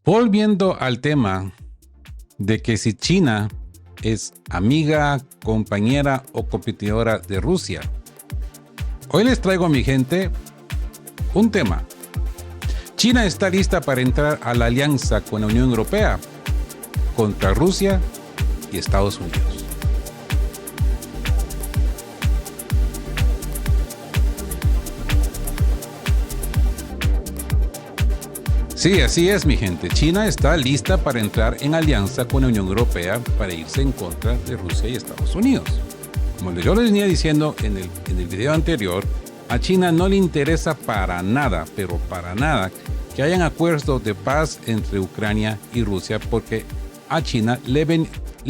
Volviendo al tema de que si China es amiga, compañera o competidora de Rusia, hoy les traigo a mi gente un tema. China está lista para entrar a la alianza con la Unión Europea contra Rusia y Estados Unidos. Sí, así es, mi gente. China está lista para entrar en alianza con la Unión Europea para irse en contra de Rusia y Estados Unidos. Como yo les venía diciendo en el video anterior, a China no le interesa para nada, pero para nada, que hayan acuerdos de paz entre Ucrania y Rusia, porque a China le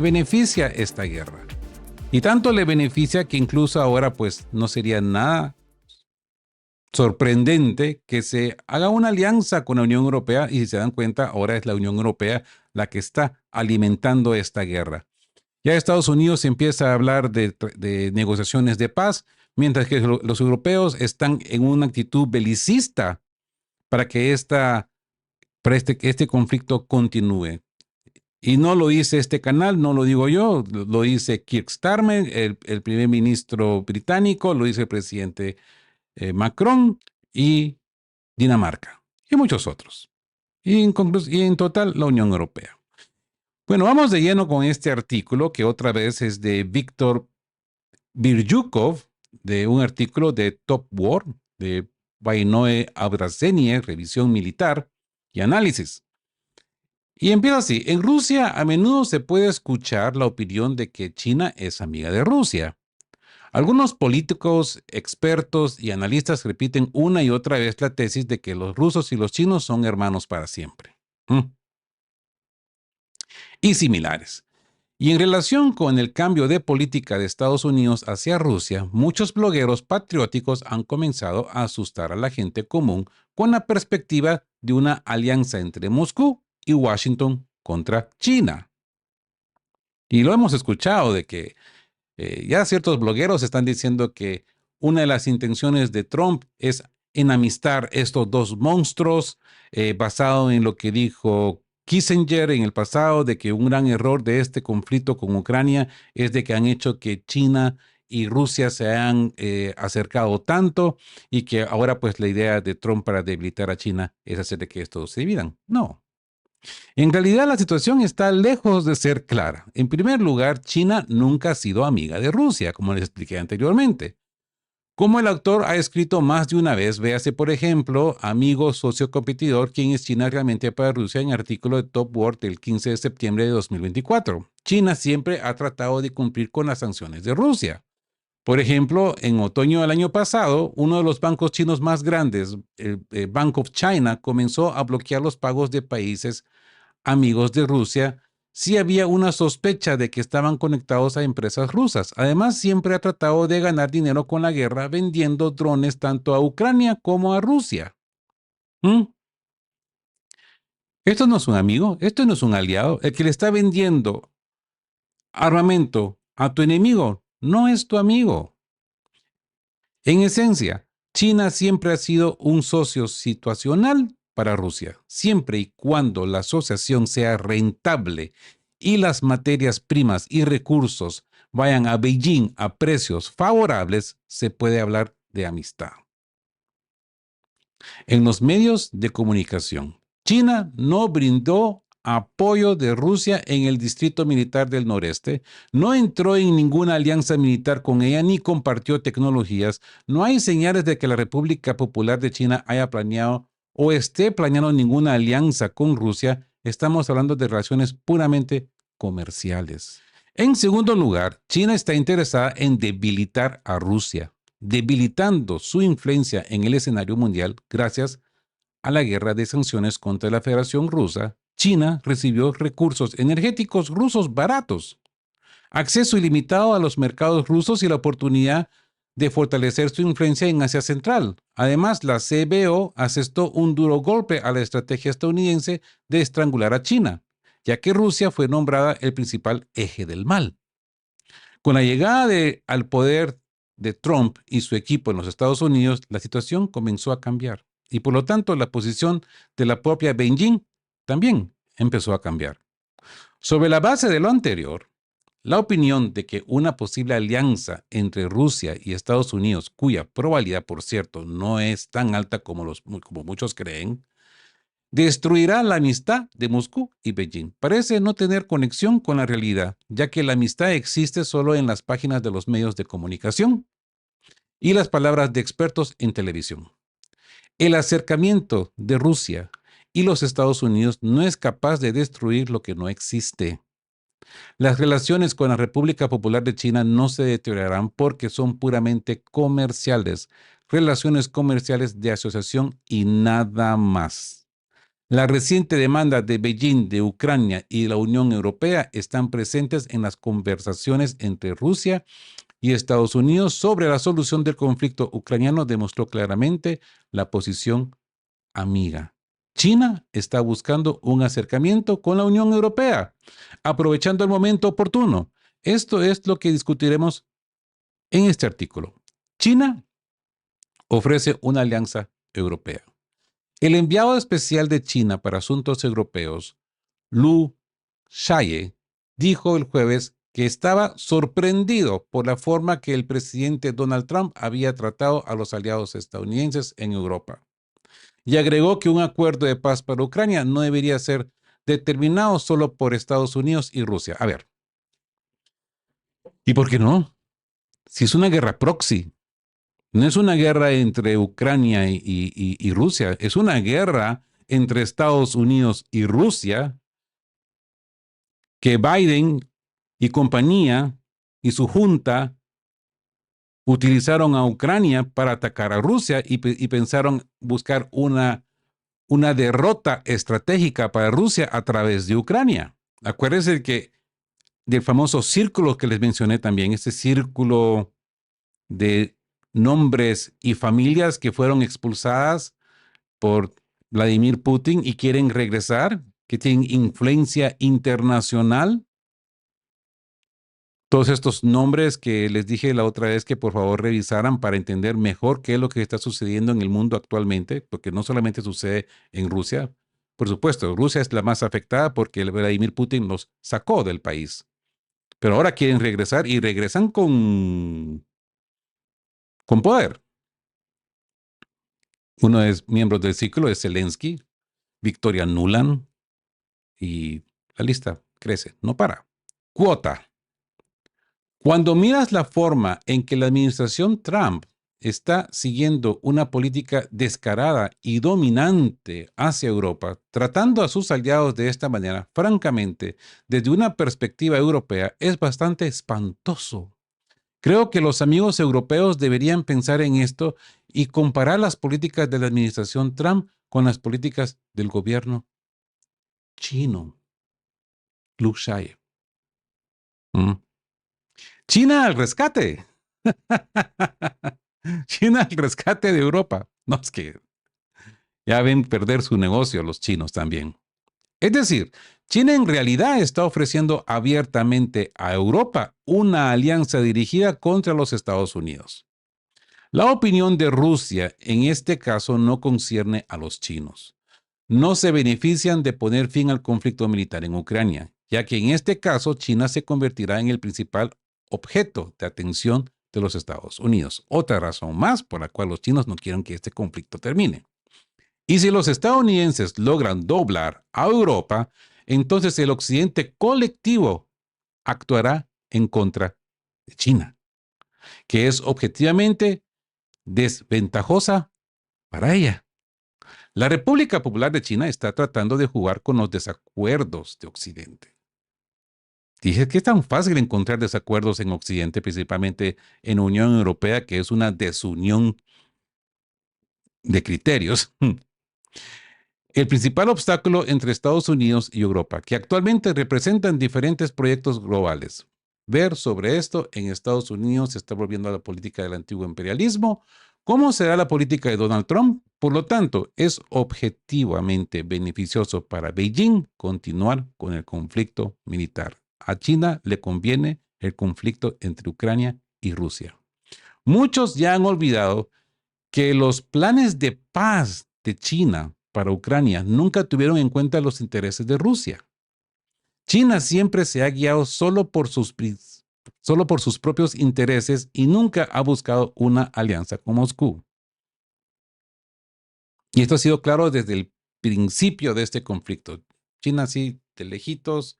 beneficia esta guerra. Y tanto le beneficia que incluso ahora pues no sería nada sorprendente que se haga una alianza con la Unión Europea, y si se dan cuenta, ahora es la Unión Europea la que está alimentando esta guerra. Ya Estados Unidos empieza a hablar de negociaciones de paz, mientras que los europeos están en una actitud belicista para que este conflicto continúe. Y no lo dice este canal, no lo digo yo, lo dice Keir Starmer, el primer ministro británico, lo dice el presidente Macron y Dinamarca y muchos otros. Y en total la Unión Europea. Bueno, vamos de lleno con este artículo que otra vez es de Víctor Birjukov, de un artículo de Top War, de Vainoe Abrasenie, Revisión Militar y Análisis. Y empieza así: en Rusia a menudo se puede escuchar la opinión de que China es amiga de Rusia. Algunos políticos, expertos y analistas repiten una y otra vez la tesis de que los rusos y los chinos son hermanos para siempre. Y similares. Y en relación con el cambio de política de Estados Unidos hacia Rusia, muchos blogueros patrióticos han comenzado a asustar a la gente común con la perspectiva de una alianza entre Moscú y Washington contra China. Y lo hemos escuchado de que ya ciertos blogueros están diciendo que una de las intenciones de Trump es enamistar estos dos monstruos, basado en lo que dijo Kissinger en el pasado, de que un gran error de este conflicto con Ucrania es de que han hecho que China y Rusia se hayan acercado tanto, y que ahora pues la idea de Trump para debilitar a China es hacer de que estos se dividan. No. En realidad la situación está lejos de ser clara. En primer lugar, China nunca ha sido amiga de Rusia, como les expliqué anteriormente. Como el autor ha escrito más de una vez, véase por ejemplo Amigo Socio Competidor, ¿quién es China realmente para Rusia?, en artículo de Top World del 15 de septiembre de 2024. China siempre ha tratado de cumplir con las sanciones de Rusia. Por ejemplo, en otoño del año pasado, uno de los bancos chinos más grandes, el Bank of China, comenzó a bloquear los pagos de países amigos de Rusia si había una sospecha de que estaban conectados a empresas rusas. Además, siempre ha tratado de ganar dinero con la guerra vendiendo drones tanto a Ucrania como a Rusia. Esto no es un amigo, esto no es un aliado. El que le está vendiendo armamento a tu enemigo no es tu amigo. En esencia, China siempre ha sido un socio situacional para Rusia, siempre y cuando la asociación sea rentable y las materias primas y recursos vayan a Beijing a precios favorables, se puede hablar de amistad. En los medios de comunicación, China no brindó apoyo de Rusia en el Distrito Militar del Noreste, no entró en ninguna alianza militar con ella ni compartió tecnologías. No hay señales de que la República Popular de China haya planeado o esté planeando ninguna alianza con Rusia. Estamos hablando de relaciones puramente comerciales. En segundo lugar, China está interesada en debilitar a Rusia, debilitando su influencia en el escenario mundial gracias a la guerra de sanciones contra la Federación Rusa. China recibió recursos energéticos rusos baratos, acceso ilimitado a los mercados rusos y la oportunidad de fortalecer su influencia en Asia Central. Además, la CBO asestó un duro golpe a la estrategia estadounidense de estrangular a China, ya que Rusia fue nombrada el principal eje del mal. Con la llegada al poder de Trump y su equipo en los Estados Unidos, la situación comenzó a cambiar y por lo tanto la posición de la propia Beijing también empezó a cambiar. Sobre la base de lo anterior, la opinión de que una posible alianza entre Rusia y Estados Unidos, cuya probabilidad, por cierto, no es tan alta como muchos creen, destruirá la amistad de Moscú y Beijing. Parece no tener conexión con la realidad, ya que la amistad existe solo en las páginas de los medios de comunicación y las palabras de expertos en televisión. El acercamiento de Rusia y los Estados Unidos no es capaz de destruir lo que no existe. Las relaciones con la República Popular de China no se deteriorarán porque son puramente comerciales, relaciones comerciales de asociación y nada más. La reciente demanda de Beijing, de Ucrania y de la Unión Europea están presentes en las conversaciones entre Rusia y Estados Unidos sobre la solución del conflicto ucraniano. Demostró claramente la posición amiga. China está buscando un acercamiento con la Unión Europea, aprovechando el momento oportuno. Esto es lo que discutiremos en este artículo. China ofrece una alianza europea. El enviado especial de China para asuntos europeos, Lu Shaye, dijo el jueves que estaba sorprendido por la forma que el presidente Donald Trump había tratado a los aliados estadounidenses en Europa. Y agregó que un acuerdo de paz para Ucrania no debería ser determinado solo por Estados Unidos y Rusia. A ver, ¿y por qué no? Si es una guerra proxy, no es una guerra entre Ucrania y Rusia, es una guerra entre Estados Unidos y Rusia que Biden y compañía y su junta utilizaron a Ucrania para atacar a Rusia y pensaron buscar una derrota estratégica para Rusia a través de Ucrania. Acuérdense del famoso círculo que les mencioné también, este círculo de nombres y familias que fueron expulsadas por Vladimir Putin y quieren regresar, que tienen influencia internacional. Todos estos nombres que les dije la otra vez que por favor revisaran para entender mejor qué es lo que está sucediendo en el mundo actualmente, porque no solamente sucede en Rusia. Por supuesto, Rusia es la más afectada porque Vladimir Putin los sacó del país. Pero ahora quieren regresar y regresan con poder. Uno de los miembros del ciclo es Zelensky, Victoria Nuland, y la lista crece, no para. Cuota. Cuando miras la forma en que la administración Trump está siguiendo una política descarada y dominante hacia Europa, tratando a sus aliados de esta manera, francamente, desde una perspectiva europea, es bastante espantoso. Creo que los amigos europeos deberían pensar en esto y comparar las políticas de la administración Trump con las políticas del gobierno chino. Lu Shaye. China al rescate. China al rescate de Europa. No, es que ya ven perder su negocio los chinos también. Es decir, China en realidad está ofreciendo abiertamente a Europa una alianza dirigida contra los Estados Unidos. La opinión de Rusia en este caso no concierne a los chinos. No se benefician de poner fin al conflicto militar en Ucrania, ya que en este caso China se convertirá en el principal objeto de atención de los Estados Unidos. Otra razón más por la cual los chinos no quieren que este conflicto termine. Y si los estadounidenses logran doblar a Europa, entonces el occidente colectivo actuará en contra de China, que es objetivamente desventajosa para ella. La República Popular de China está tratando de jugar con los desacuerdos de Occidente. Dije que es tan fácil encontrar desacuerdos en Occidente, principalmente en Unión Europea, que es una desunión de criterios. El principal obstáculo entre Estados Unidos y Europa, que actualmente representan diferentes proyectos globales. Ver sobre esto en Estados Unidos se está volviendo a la política del antiguo imperialismo. ¿Cómo será la política de Donald Trump? Por lo tanto, es objetivamente beneficioso para Beijing continuar con el conflicto militar. A China le conviene el conflicto entre Ucrania y Rusia. Muchos ya han olvidado que los planes de paz de China para Ucrania nunca tuvieron en cuenta los intereses de Rusia. China siempre se ha guiado solo por sus propios intereses y nunca ha buscado una alianza con Moscú. Y esto ha sido claro desde el principio de este conflicto. China así de lejitos,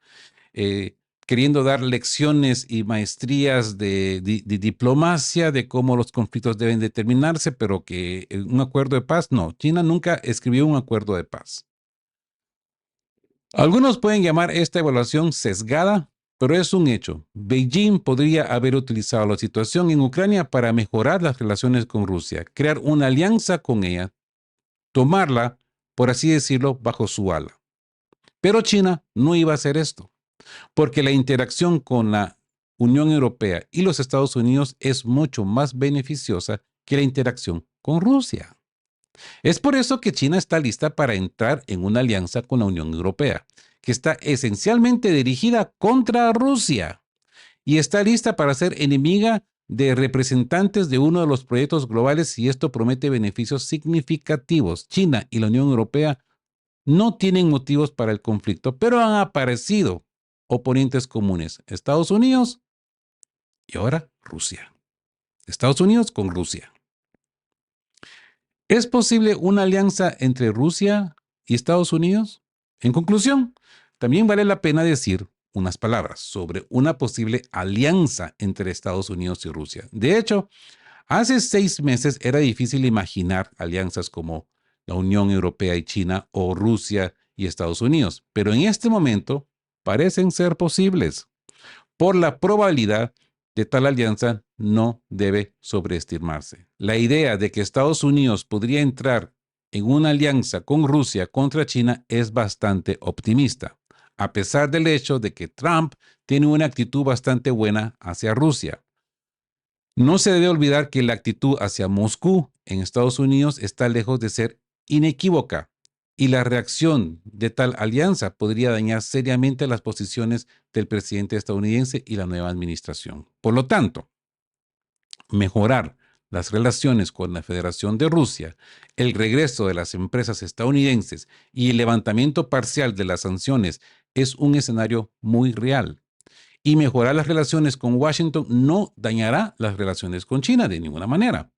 eh, queriendo dar lecciones y maestrías de diplomacia, de cómo los conflictos deben determinarse, pero que un acuerdo de paz, no. China nunca escribió un acuerdo de paz. Algunos pueden llamar esta evaluación sesgada, pero es un hecho. Beijing podría haber utilizado la situación en Ucrania para mejorar las relaciones con Rusia, crear una alianza con ella, tomarla, por así decirlo, bajo su ala. Pero China no iba a hacer esto, porque la interacción con la Unión Europea y los Estados Unidos es mucho más beneficiosa que la interacción con Rusia. Es por eso que China está lista para entrar en una alianza con la Unión Europea, que está esencialmente dirigida contra Rusia y está lista para ser enemiga de representantes de uno de los proyectos globales si esto promete beneficios significativos. China y la Unión Europea no tienen motivos para el conflicto, pero han aparecido oponentes comunes: Estados Unidos y ahora Rusia. Estados Unidos con Rusia. ¿Es posible una alianza entre Rusia y Estados Unidos? En conclusión, también vale la pena decir unas palabras sobre una posible alianza entre Estados Unidos y Rusia. De hecho, hace 6 meses era difícil imaginar alianzas como la Unión Europea y China o Rusia y Estados Unidos, pero en este momento parecen ser posibles. Por la probabilidad de tal alianza no debe sobreestimarse. La idea de que Estados Unidos podría entrar en una alianza con Rusia contra China es bastante optimista, a pesar del hecho de que Trump tiene una actitud bastante buena hacia Rusia. No se debe olvidar que la actitud hacia Moscú en Estados Unidos está lejos de ser inequívoca y la reacción de tal alianza podría dañar seriamente las posiciones del presidente estadounidense y la nueva administración. Por lo tanto, mejorar las relaciones con la Federación de Rusia, el regreso de las empresas estadounidenses y el levantamiento parcial de las sanciones es un escenario muy real. Y mejorar las relaciones con Washington no dañará las relaciones con China de ninguna manera,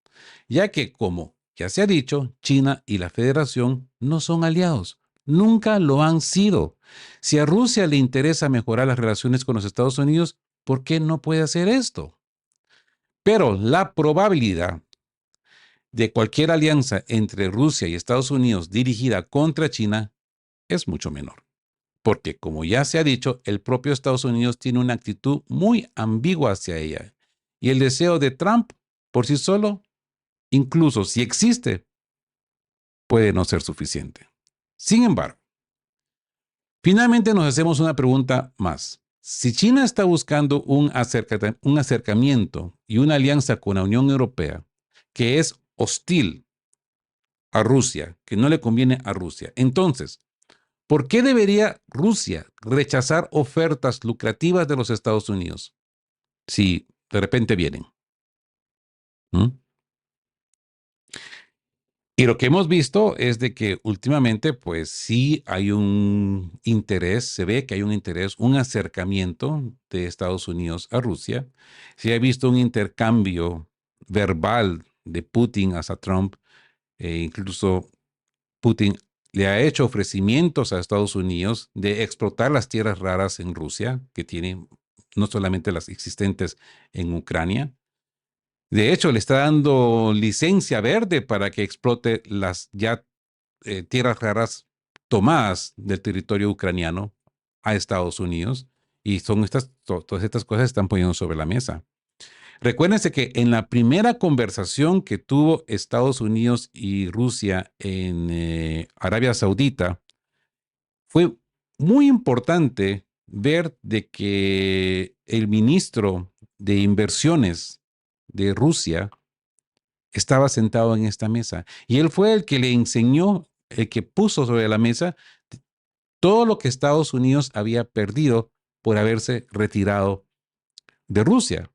ya que, como ya se ha dicho, China y la Federación no son aliados, nunca lo han sido. Si a Rusia le interesa mejorar las relaciones con los Estados Unidos, ¿por qué no puede hacer esto? Pero la probabilidad de cualquier alianza entre Rusia y Estados Unidos dirigida contra China es mucho menor. Porque, como ya se ha dicho, el propio Estados Unidos tiene una actitud muy ambigua hacia ella. Y el deseo de Trump, por sí solo, incluso si existe, puede no ser suficiente. Sin embargo, finalmente nos hacemos una pregunta más. Si China está buscando un acercamiento y una alianza con la Unión Europea que es hostil a Rusia, que no le conviene a Rusia, entonces, ¿por qué debería Rusia rechazar ofertas lucrativas de los Estados Unidos si de repente vienen? ¿Mm? Y lo que hemos visto es de que últimamente, pues sí hay un interés, se ve que hay un interés, un acercamiento de Estados Unidos a Rusia. Se ha visto un intercambio verbal de Putin hacia Trump, incluso Putin le ha hecho ofrecimientos a Estados Unidos de explotar las tierras raras en Rusia, que tienen no solamente las existentes en Ucrania. De hecho, le está dando licencia verde para que explote las ya tierras raras tomadas del territorio ucraniano a Estados Unidos. Y son todas estas cosas están poniendo sobre la mesa. Recuérdense que en la primera conversación que tuvo Estados Unidos y Rusia en Arabia Saudita, fue muy importante ver de que el ministro de Inversiones de Rusia estaba sentado en esta mesa y él fue el que le enseñó, el que puso sobre la mesa todo lo que Estados Unidos había perdido por haberse retirado de Rusia,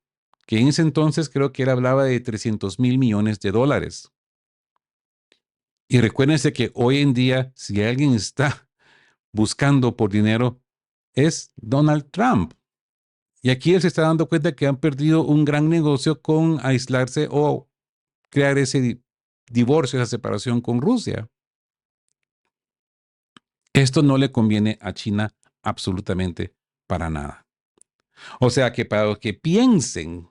que en ese entonces creo que él hablaba de $300 mil millones. Y recuérdense que hoy en día, si alguien está buscando por dinero, es Donald Trump. Y aquí él se está dando cuenta que han perdido un gran negocio con aislarse o crear ese divorcio, esa separación con Rusia. Esto no le conviene a China absolutamente para nada. O sea que para los que piensen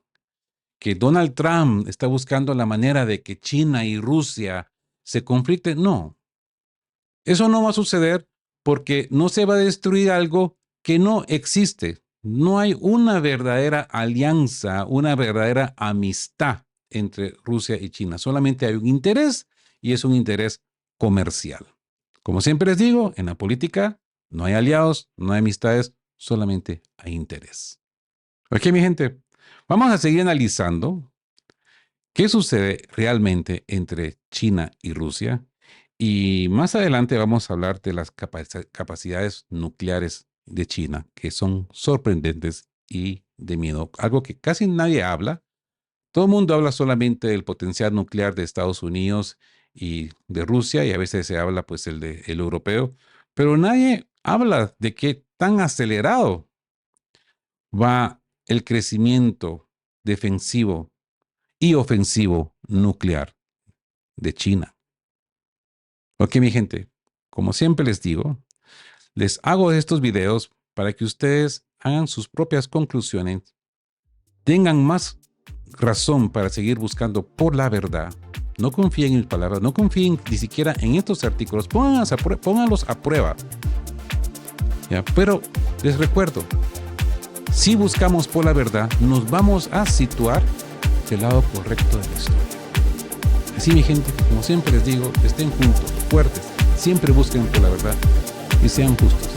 que Donald Trump está buscando la manera de que China y Rusia se conflicten, no. Eso no va a suceder porque no se va a destruir algo que no existe. No hay una verdadera alianza, una verdadera amistad entre Rusia y China. Solamente hay un interés y es un interés comercial. Como siempre les digo, en la política no hay aliados, no hay amistades, solamente hay interés. Ok, mi gente, vamos a seguir analizando qué sucede realmente entre China y Rusia. Y más adelante vamos a hablar de las capacidades nucleares de China, que son sorprendentes y de miedo. Algo que casi nadie habla. Todo el mundo habla solamente del potencial nuclear de Estados Unidos y de Rusia, y a veces se habla pues el europeo, pero nadie habla de qué tan acelerado va el crecimiento defensivo y ofensivo nuclear de China. Ok, mi gente, como siempre les digo, les hago estos videos para que ustedes hagan sus propias conclusiones, tengan más razón para seguir buscando por la verdad. No confíen en mis palabras, no confíen ni siquiera en estos artículos, pónganlos a prueba. ¿Ya? Pero les recuerdo, si buscamos por la verdad, nos vamos a situar del lado correcto de la historia. Así, mi gente, como siempre les digo, estén juntos, fuertes, siempre busquen por la verdad y sean justos.